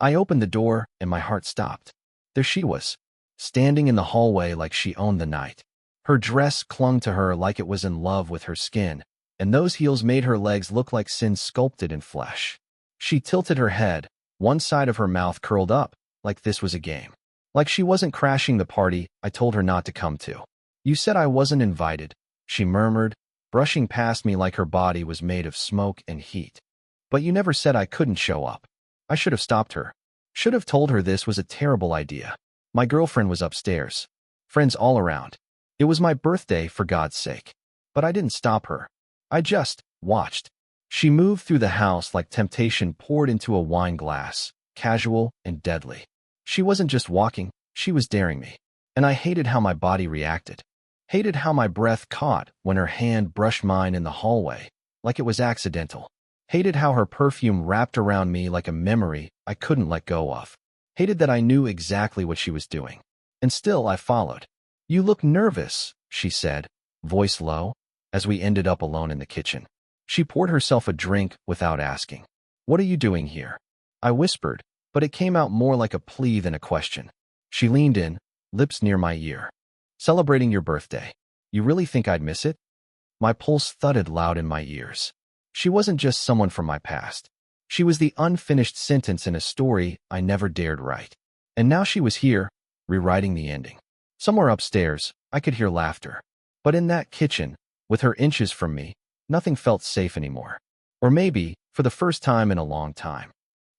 I opened the door, and my heart stopped. There she was, standing in the hallway like she owned the night. Her dress clung to her like it was in love with her skin, and those heels made her legs look like sin sculpted in flesh. She tilted her head, one side of her mouth curled up, like this was a game. Like she wasn't crashing the party I told her not to come to. You said I wasn't invited, she murmured, brushing past me like her body was made of smoke and heat. But you never said I couldn't show up. I should have stopped her. Should have told her this was a terrible idea. My girlfriend was upstairs. Friends all around. It was my birthday, for God's sake. But I didn't stop her. I just watched. She moved through the house like temptation poured into a wine glass, casual and deadly. She wasn't just walking, she was daring me. And I hated how my body reacted. Hated how my breath caught when her hand brushed mine in the hallway, like it was accidental. Hated how her perfume wrapped around me like a memory I couldn't let go of. Hated that I knew exactly what she was doing. And still I followed. You look nervous, she said, voice low, as we ended up alone in the kitchen. She poured herself a drink without asking. What are you doing here? I whispered, but it came out more like a plea than a question. She leaned in, lips near my ear. Celebrating your birthday. You really think I'd miss it? My pulse thudded loud in my ears. She wasn't just someone from my past. She was the unfinished sentence in a story I never dared write. And now she was here, rewriting the ending. Somewhere upstairs, I could hear laughter. But in that kitchen, with her inches from me, nothing felt safe anymore. Or maybe, for the first time in a long time.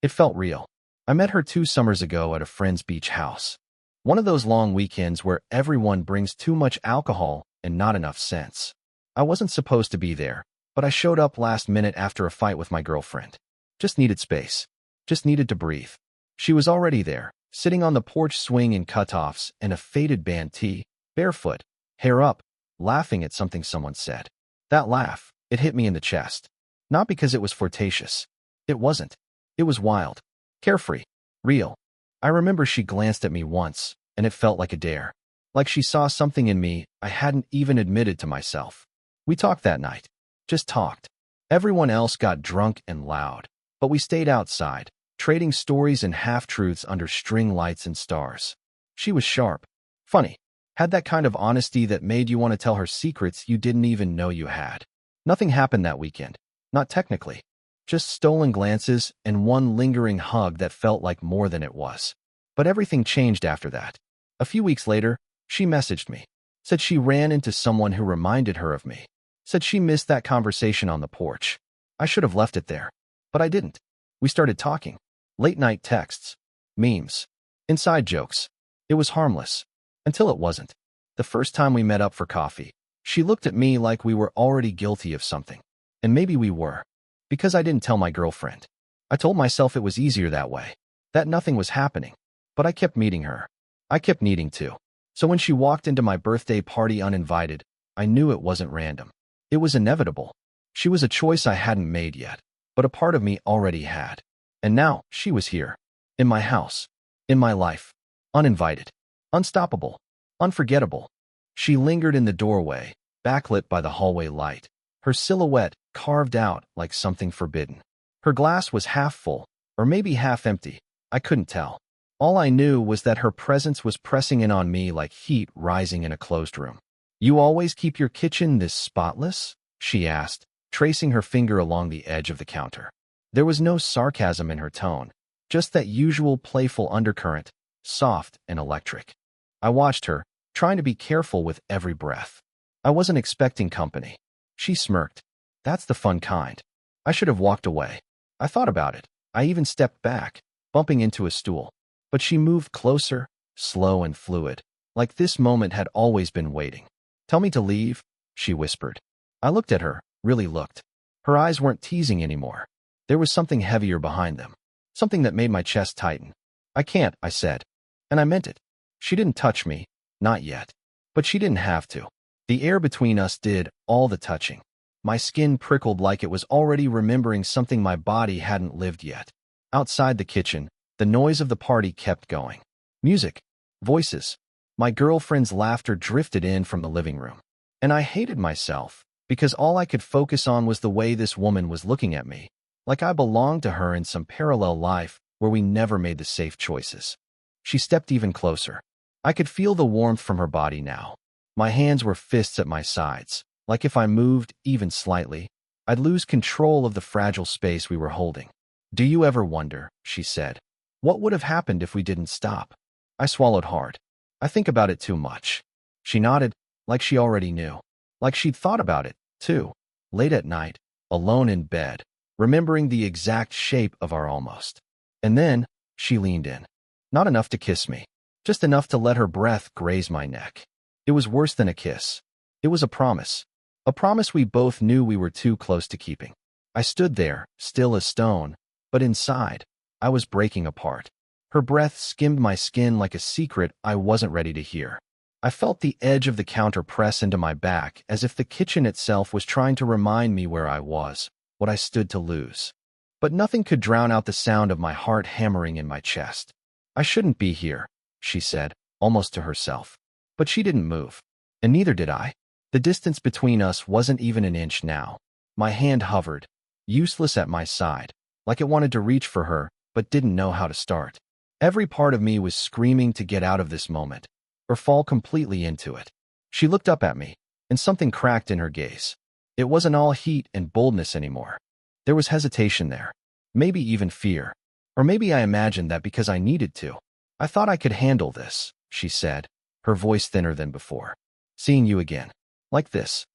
It felt real. I met her 2 summers ago at a friend's beach house. One of those long weekends where everyone brings too much alcohol and not enough sense. I wasn't supposed to be there, but I showed up last minute after a fight with my girlfriend. Just needed space. Just needed to breathe. She was already there, sitting on the porch swing in cutoffs and a faded band tee, barefoot, hair up, laughing at something someone said. That laugh, it hit me in the chest. Not because it was flirtatious. It wasn't. It was wild. Carefree. Real. I remember she glanced at me once, and it felt like a dare. Like she saw something in me I hadn't even admitted to myself. We talked that night. Just talked. Everyone else got drunk and loud, but we stayed outside, trading stories and half-truths under string lights and stars. She was sharp. Funny. Had that kind of honesty that made you want to tell her secrets you didn't even know you had. Nothing happened that weekend. Not technically. Just stolen glances and one lingering hug that felt like more than it was. But everything changed after that. A few weeks later, she messaged me. Said she ran into someone who reminded her of me. Said she missed that conversation on the porch. I should have left it there. But I didn't. We started talking. Late-night texts. Memes. Inside jokes. It was harmless. Until it wasn't. The first time we met up for coffee, she looked at me like we were already guilty of something. And maybe we were. Because I didn't tell my girlfriend. I told myself it was easier that way. That nothing was happening. But I kept meeting her. I kept needing to. So when she walked into my birthday party uninvited, I knew it wasn't random. It was inevitable. She was a choice I hadn't made yet, but a part of me already had. And now, she was here. In my house. In my life. Uninvited. Unstoppable. Unforgettable. She lingered in the doorway, backlit by the hallway light. Her silhouette carved out like something forbidden. Her glass was half full, or maybe half empty. I couldn't tell. All I knew was that her presence was pressing in on me like heat rising in a closed room. You always keep your kitchen this spotless? She asked, tracing her finger along the edge of the counter. There was no sarcasm in her tone, just that usual playful undercurrent, soft and electric. I watched her, trying to be careful with every breath. I wasn't expecting company. She smirked. That's the fun kind. I should have walked away. I thought about it. I even stepped back, bumping into a stool. But she moved closer, slow and fluid, like this moment had always been waiting. Tell me to leave, she whispered. I looked at her, really looked. Her eyes weren't teasing anymore. There was something heavier behind them, something that made my chest tighten. I can't, I said. And I meant it. She didn't touch me, not yet. But she didn't have to. The air between us did all the touching. My skin prickled like it was already remembering something my body hadn't lived yet. Outside the kitchen, the noise of the party kept going. Music. Voices. My girlfriend's laughter drifted in from the living room. And I hated myself, because all I could focus on was the way this woman was looking at me, like I belonged to her in some parallel life where we never made the safe choices. She stepped even closer. I could feel the warmth from her body now. My hands were fists at my sides, like if I moved, even slightly, I'd lose control of the fragile space we were holding. "Do you ever wonder," she said, "what would have happened if we didn't stop?" I swallowed hard. "I think about it too much." She nodded, like she already knew. Like she'd thought about it, too. Late at night, alone in bed, remembering the exact shape of our almost. And then, she leaned in. Not enough to kiss me, just enough to let her breath graze my neck. It was worse than a kiss. It was a promise. A promise we both knew we were too close to keeping. I stood there, still as stone, but inside, I was breaking apart. Her breath skimmed my skin like a secret I wasn't ready to hear. I felt the edge of the counter press into my back as if the kitchen itself was trying to remind me where I was, what I stood to lose. But nothing could drown out the sound of my heart hammering in my chest. "I shouldn't be here," she said, almost to herself. But she didn't move. And neither did I. The distance between us wasn't even an inch now. My hand hovered, useless at my side, like it wanted to reach for her, but didn't know how to start. Every part of me was screaming to get out of this moment, or fall completely into it. She looked up at me, and something cracked in her gaze. It wasn't all heat and boldness anymore. There was hesitation there, maybe even fear. Or maybe I imagined that because I needed to. "I thought I could handle this," she said, her voice thinner than before. "Seeing you again. Like this."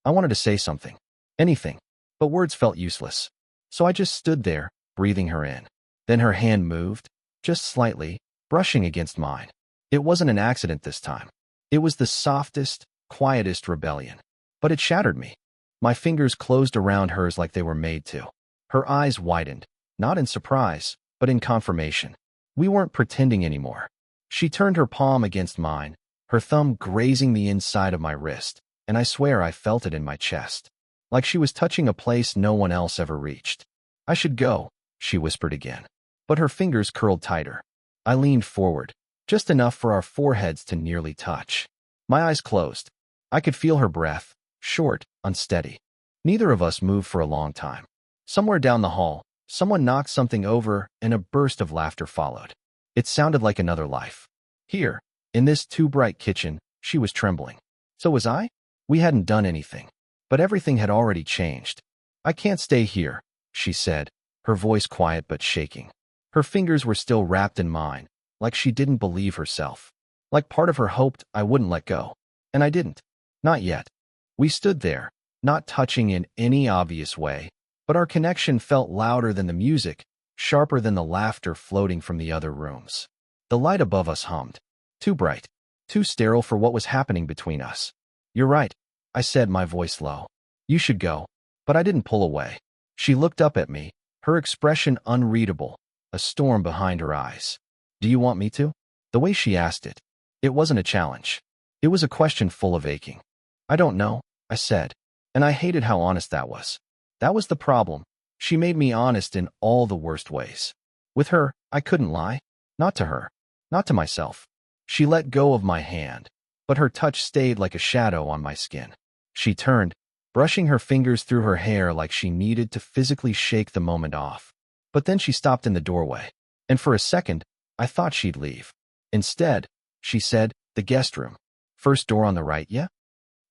I wanted to say something. Anything. But words felt useless. So I just stood there, breathing her in. Then her hand moved, just slightly, brushing against mine. It wasn't an accident this time. It was the softest, quietest rebellion. But it shattered me. My fingers closed around hers like they were made to. Her eyes widened, not in surprise, but in confirmation. We weren't pretending anymore. She turned her palm against mine, her thumb grazing the inside of my wrist, and I swear I felt it in my chest. Like she was touching a place no one else ever reached. "I should go," she whispered again. But her fingers curled tighter. I leaned forward, just enough for our foreheads to nearly touch. My eyes closed. I could feel her breath, short, unsteady. Neither of us moved for a long time. Somewhere down the hall, someone knocked something over and a burst of laughter followed. It sounded like another life. Here, in this too-bright kitchen, she was trembling. So was I? We hadn't done anything. But everything had already changed. "I can't stay here," she said, her voice quiet but shaking. Her fingers were still wrapped in mine, like she didn't believe herself. Like part of her hoped I wouldn't let go. And I didn't. Not yet. We stood there, not touching in any obvious way, but our connection felt louder than the music, sharper than the laughter floating from the other rooms. The light above us hummed. Too bright, too sterile for what was happening between us. "You're right," I said, my voice low. "You should go." But I didn't pull away. She looked up at me, her expression unreadable, a storm behind her eyes. "Do you want me to?" The way she asked it, it wasn't a challenge. It was a question full of aching. "I don't know," I said, and I hated how honest that was. That was the problem. She made me honest in all the worst ways. With her, I couldn't lie. Not to her. Not to myself. She let go of my hand, but her touch stayed like a shadow on my skin. She turned, brushing her fingers through her hair like she needed to physically shake the moment off. But then she stopped in the doorway, and for a second, I thought she'd leave. Instead, she said, "The guest room. First door on the right, yeah?"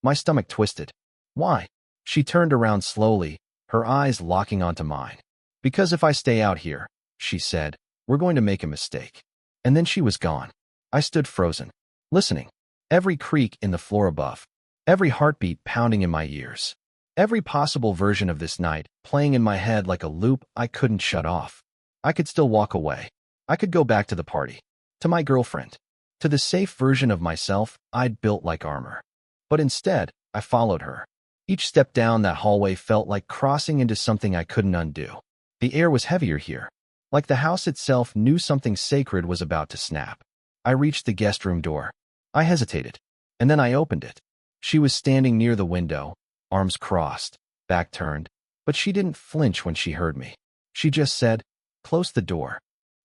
My stomach twisted. "Why?" She turned around slowly, her eyes locking onto mine. "Because if I stay out here," she said, "we're going to make a mistake." And then she was gone. I stood frozen, listening. Every creak in the floor above. Every heartbeat pounding in my ears. Every possible version of this night playing in my head like a loop I couldn't shut off. I could still walk away. I could go back to the party. To my girlfriend. To the safe version of myself I'd built like armor. But instead, I followed her. Each step down that hallway felt like crossing into something I couldn't undo. The air was heavier here. Like the house itself knew something sacred was about to snap. I reached the guest room door. I hesitated. And then I opened it. She was standing near the window, arms crossed, back turned, but she didn't flinch when she heard me. She just said, "Close the door."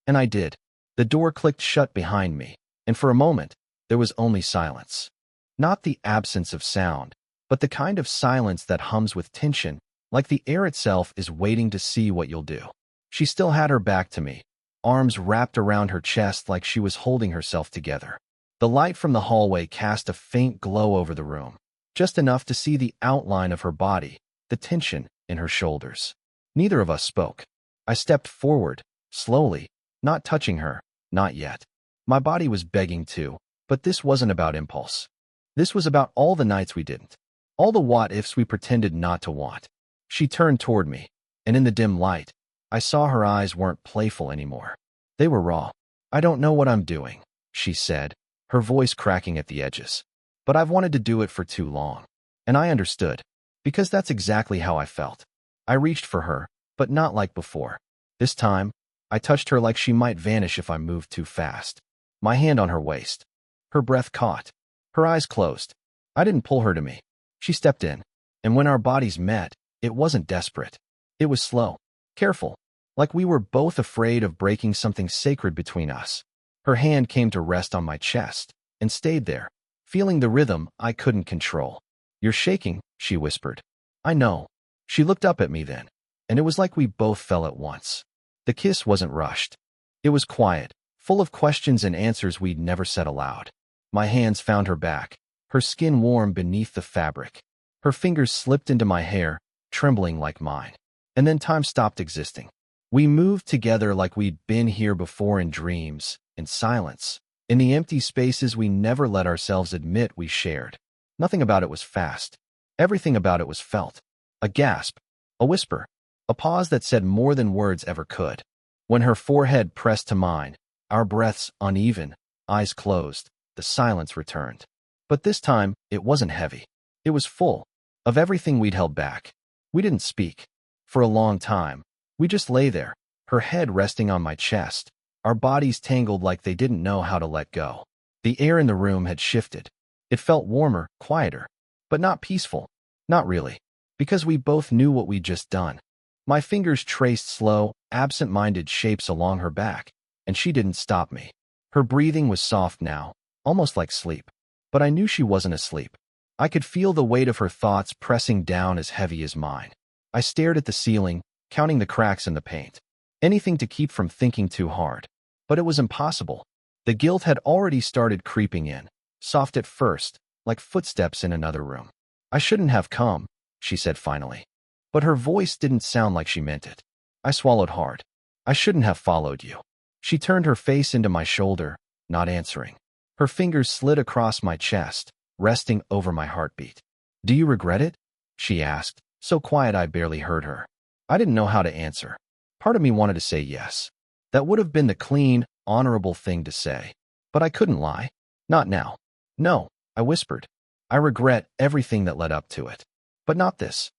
And I did. The door clicked shut behind me, and for a moment, there was only silence. Not the absence of sound, but the kind of silence that hums with tension, like the air itself is waiting to see what you'll do. She still had her back to me, arms wrapped around her chest like she was holding herself together. The light from the hallway cast a faint glow over the room, just enough to see the outline of her body, the tension in her shoulders. Neither of us spoke. I stepped forward, slowly, not touching her, not yet. My body was begging to, but this wasn't about impulse. This was about all the nights we didn't. All the what-ifs we pretended not to want. She turned toward me, and in the dim light, I saw her eyes weren't playful anymore. They were raw. "I don't know what I'm doing," she said, her voice cracking at the edges. "But I've wanted to do it for too long." And I understood, because that's exactly how I felt. I reached for her, but not like before. This time, I touched her like she might vanish if I moved too fast. My hand on her waist. Her breath caught. Her eyes closed. I didn't pull her to me. She stepped in, and when our bodies met, it wasn't desperate. It was slow, careful, like we were both afraid of breaking something sacred between us. Her hand came to rest on my chest, and stayed there, feeling the rhythm I couldn't control. "You're shaking," she whispered. "I know." She looked up at me then, and it was like we both fell at once. The kiss wasn't rushed. It was quiet, full of questions and answers we'd never said aloud. My hands found her back, her skin warm beneath the fabric. Her fingers slipped into my hair, trembling like mine. And then time stopped existing. We moved together like we'd been here before in dreams, in silence, in the empty spaces we never let ourselves admit we shared. Nothing about it was fast. Everything about it was felt. A gasp, a whisper, a pause that said more than words ever could. When her forehead pressed to mine, our breaths uneven, eyes closed, the silence returned. But this time, it wasn't heavy. It was full of everything we'd held back. We didn't speak. For a long time, we just lay there, her head resting on my chest, our bodies tangled like they didn't know how to let go. The air in the room had shifted. It felt warmer, quieter, but not peaceful. Not really, because we both knew what we'd just done. My fingers traced slow, absent-minded shapes along her back, and she didn't stop me. Her breathing was soft now, almost like sleep. But I knew she wasn't asleep. I could feel the weight of her thoughts pressing down as heavy as mine. I stared at the ceiling, counting the cracks in the paint. Anything to keep from thinking too hard. But it was impossible. The guilt had already started creeping in, soft at first, like footsteps in another room. "I shouldn't have come," she said finally. But her voice didn't sound like she meant it. I swallowed hard. "I shouldn't have followed you." She turned her face into my shoulder, not answering. Her fingers slid across my chest, resting over my heartbeat. "Do you regret it?" she asked, so quiet I barely heard her. I didn't know how to answer. Part of me wanted to say yes. That would have been the clean, honorable thing to say. But I couldn't lie. Not now. "No," I whispered. "I regret everything that led up to it. But not this."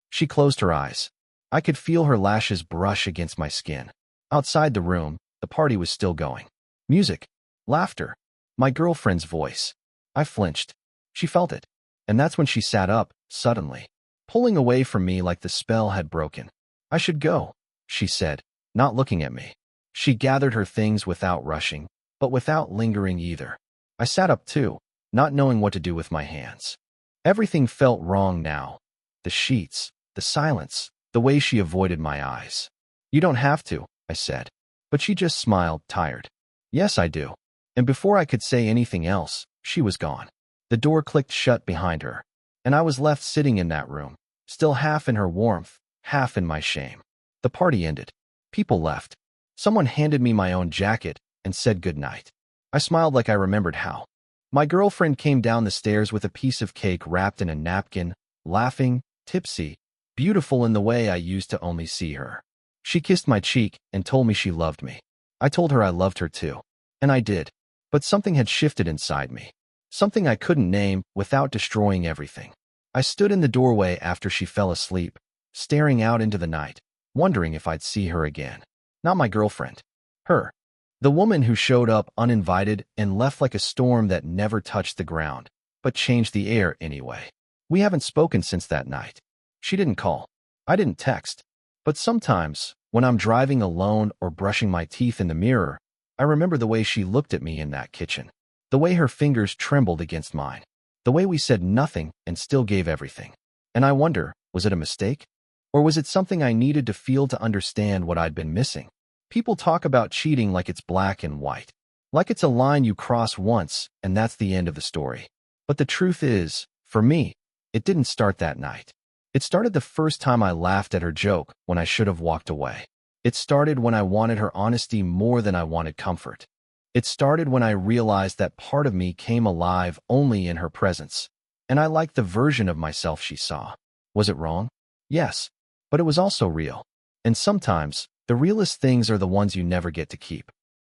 She closed her eyes. I could feel her lashes brush against my skin. Outside the room, the party was still going. Music. Laughter. My girlfriend's voice. I flinched. She felt it. And that's when she sat up, suddenly, pulling away from me like the spell had broken. "I should go," she said, not looking at me. She gathered her things without rushing, but without lingering either. I sat up too, not knowing what to do with my hands. Everything felt wrong now. The sheets, the silence, the way she avoided my eyes. "You don't have to," I said. But she just smiled, tired. "Yes, I do." And before I could say anything else, she was gone. The door clicked shut behind her, and I was left sitting in that room, still half in her warmth, half in my shame. The party ended. People left. Someone handed me my own jacket and said goodnight. I smiled like I remembered how. My girlfriend came down the stairs with a piece of cake wrapped in a napkin, laughing, tipsy, beautiful in the way I used to only see her. She kissed my cheek and told me she loved me. I told her I loved her too. And I did. But something had shifted inside me. Something I couldn't name without destroying everything. I stood in the doorway after she fell asleep, staring out into the night, wondering if I'd see her again. Not my girlfriend. Her. The woman who showed up uninvited and left like a storm that never touched the ground, but changed the air anyway. We haven't spoken since that night. She didn't call. I didn't text. But sometimes, when I'm driving alone or brushing my teeth in the mirror, I remember the way she looked at me in that kitchen. The way her fingers trembled against mine. The way we said nothing and still gave everything. And I wonder, was it a mistake? Or was it something I needed to feel to understand what I'd been missing? People talk about cheating like it's black and white, like it's a line you cross once and that's the end of the story. But the truth is, for me, it didn't start that night. It started the first time I laughed at her joke when I should have walked away. It started when I wanted her honesty more than I wanted comfort. It started when I realized that part of me came alive only in her presence, and I liked the version of myself she saw. Was it wrong? Yes, but it was also real. And sometimes, the realest things are the ones you never get to keep.